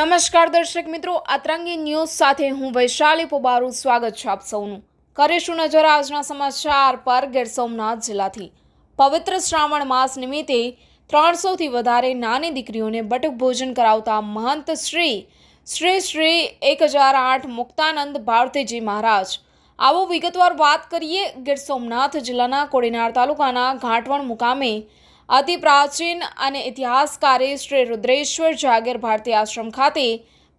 નમસ્કાર દર્શક મિત્રો, આતરંગી ન્યૂઝ સાથે હું વૈશાલી પોબારું સ્વાગત છે આપ સૌનું। કરીશું નજર આજના સમાચાર પર। ગીર સોમનાથ જિલ્લાથી પવિત્ર શ્રાવણ માસ નિમિત્તે 300થી વધારે નાની દીકરીઓને બટુક ભોજન કરાવતા મહંત શ્રી 1008 મુક્તાનંદ ભારતીજી મહારાજ। આવો વિગતવાર વાત કરીએ। ગીર સોમનાથ જિલ્લાના કોડીનાર તાલુકાના ઘાટવણ મુકામે અતિ પ્રાચીન અને ઇતિહાસકારી શ્રી રુદ્રેશ્વર જાગીર ભારતી આશ્રમ ખાતે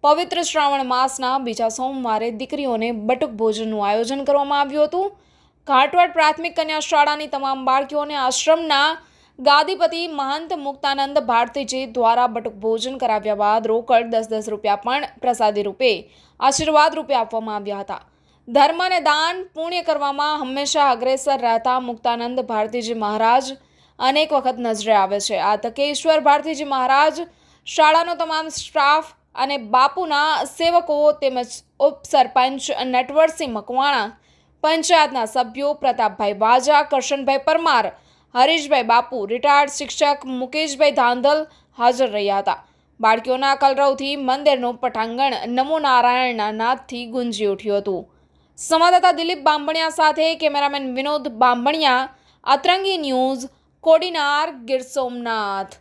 પવિત્ર શ્રાવણ માસના બીજા સોમવારે દીકરીઓને બટુક ભોજનનું આયોજન કરવામાં આવ્યું હતું। ઘાટવડ પ્રાથમિક કન્યા શાળાની તમામ બાળકીઓને આશ્રમના ગાદીપતિ મહંત મુક્તાનંદ ભારતીજી દ્વારા બટુક ભોજન કરાવ્યા બાદ રોકડ 10-10 રૂપિયા પણ પ્રસાદી રૂપે આશીર્વાદ રૂપે આપવામાં આવ્યા હતા। ધર્મ અને દાન પુણ્ય કરવામાં હંમેશા અગ્રેસર રહેતા મુક્તાનંદ ભારતીજી મહારાજ અનેક વખત નજરે આવે છે। આ તકે ઈશ્વર ભારતીજી મહારાજ, શાળાનો તમામ સ્ટાફ અને બાપુના સેવકો તેમજ ઉપસરપંચ નટવરસિંહ મકવાણા, પંચાયતના સભ્યો પ્રતાપભાઈ વાજા, કરશનભાઈ પરમાર, હરીશભાઈ બાપુ, રિટાયર્ડ શિક્ષક મુકેશભાઈ ધાંધલ હાજર રહ્યા હતા। બાળકીઓના કલરવથી મંદિરનું પટાંગણ નમો નારાયણના નાદથી ગુંજી ઉઠ્યું હતું। સંવાદદાતા દિલીપ બાંભણિયા સાથે કેમેરામેન વિનોદ બાંભણિયા, આતરંગી ન્યૂઝ, કોડીનાર, ગીર સોમનાથ।